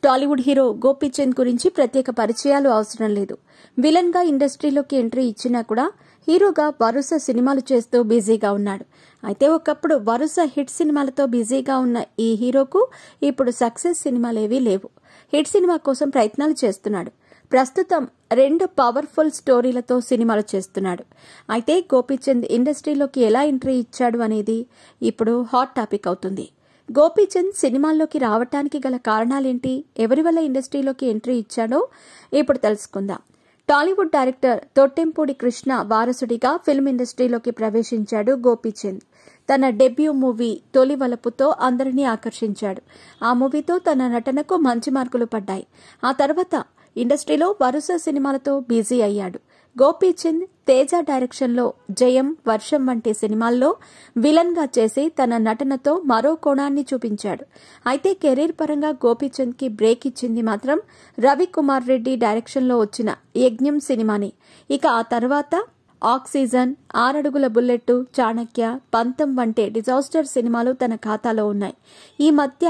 Tollywood hero Gopichand గురించి ప్రత్యేక పరిచయాలు అవసరం లేదు. విలన్ గా ఇండస్ట్రీలోకి ఎంట్రీ ఇచ్చినా కూడా హీరోగా వరుస సినిమాలు చేస్తూ బిజీగా ఉన్నాడు. అయితే ఒకప్పుడు వరుస హిట్ సినిమాలతో బిజీగా ఉన్న ఈ హీరోకు ఇప్పుడు సక్సెస్ సినిమాలేవీ లేవు. హిట్ సినిమా కోసం ప్రయత్నాలు చేస్తున్నాడు. ప్రస్తుతం 2 పవర్ఫుల్ స్టోరీలతో సినిమాలు చేస్తున్నాడు. అయితే గోపీచంద్ ఇండస్ట్రీలోకి ఎలా ఎంట్రీ ఇచ్చాడు అనేది ఇప్పుడు హాట్ టాపిక్ అవుతుంది. గోపీచంద్ సినిమాల్లోకి రావటానికి గల కారణాలేంటి, ఎవరి వల్ల ఇండస్ట్రీలోకి ఎంట్రీ ఇచ్చాడో ఇప్పుడు తెలుసుకుందాం. టాలీవుడ్ డైరెక్టర్ తొట్టెంపూడి కృష్ణ వారసుడిగా ఫిల్మ్ ఇండస్ట్రీలోకి ప్రవేశించాడు గోపీచంద్. తన డెబ్యూ మూవీ తొలి వలపుతో అందరినీ ఆకర్షించాడు. ఆ మూవీతో తన నటనకు మంచి మార్కులు పడ్డాయి. ఆ తర్వాత ఇండస్ట్రీలో వరుస సినిమాలతో బిజీ అయ్యాడు. గోపీచంద్ తేజ డైరెక్షన్లో జయం, వర్షం వంటి సినిమాల్లో విలన్ గా చేసి తన నటనతో మరో కోణాన్ని చూపించాడు. అయితే కెరీర్ పరంగా గోపీచంద్ కి బ్రేక్ ఇచ్చింది మాత్రం రవికుమార్ రెడ్డి డైరెక్షన్లో వచ్చిన యజ్ఞం సినిమాని. ఇక ఆ తర్వాత ఆక్సిజన్, 6 అడుగుల బుల్లెట్, చాణక్య, పంతం వంటి డిజాస్టర్ సినిమాలు తన ఖాతాలో ఉన్నాయి. ఈ మధ్య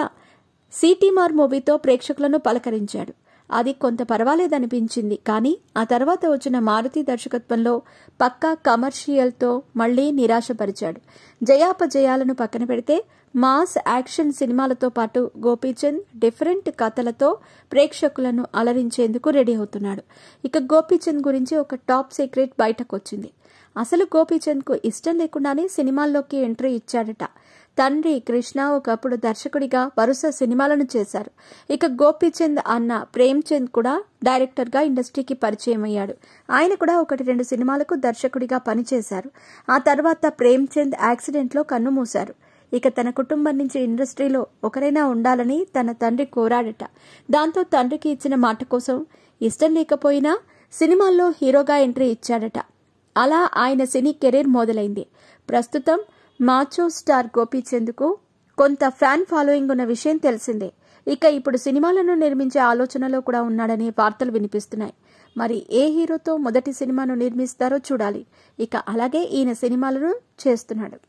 సిటీమార్ మూవీతో ప్రేక్షకులను పలకరించాడు. అది కొంత పర్వాలేదనిపించింది. కానీ ఆ తర్వాత వచ్చిన మారుతి దర్శకత్వంలో పక్కా కమర్షియల్తో మళ్లీ నిరాశపరిచాడు. జయాపజయాలను పక్కన పెడితే మాస్ యాక్షన్ సినిమాలతో పాటు గోపీచంద్ డిఫరెంట్ కథలతో ప్రేక్షకులను అలరించేందుకు రెడీ అవుతున్నాడు. ఇక గోపీచంద్ గురించి ఒక టాప్ సీక్రెట్ బయటకొచ్చింది. అసలు గోపీచంద్కు ఇష్టం లేకుండానే సినిమాల్లోకి ఎంట్రీ ఇచ్చాడట. తండ్రి కృష్ణ ఒకప్పుడు దర్శకుడిగా వరుస సినిమాలను చేశారు. ఇక గోపీచంద్ అన్న ప్రేమ్చంద్ కూడా డైరెక్టర్గా ఇండస్ట్రీకి పరిచయం అయ్యాడు. ఆయన కూడా 1-2 సినిమాలకు దర్శకుడిగా పనిచేశారు. ఆ తర్వాత ప్రేమ్చంద్ యాక్సిడెంట్లో కన్నుమూశారు. ఇక తన కుటుంబం నుంచి ఇండస్ట్రీలో ఒకరైనా ఉండాలని తన తండ్రి కోరాడట. దాంతో తండ్రికి ఇచ్చిన మాట కోసం ఇష్టం లేకపోయినా సినిమాల్లో హీరోగా ఎంట్రీ ఇచ్చాడట. అలా ఆయన సినీ కెరీర్ మొదలైంది. ప్రస్తుతం మాచో స్టార్ గోపీచంద్కు కొంత ఫ్యాన్ ఫాలోయింగ్ ఉన్న విషయం తెలిసిందే. ఇక ఇప్పుడు సినిమాలను నిర్మించే ఆలోచనలో కూడా ఉన్నాడనే వార్తలు వినిపిస్తున్నాయి. మరి ఏ హీరోతో మొదటి సినిమాను నిర్మిస్తారో చూడాలి. ఇక అలాగే ఈయన సినిమాలను చేస్తున్నాడు.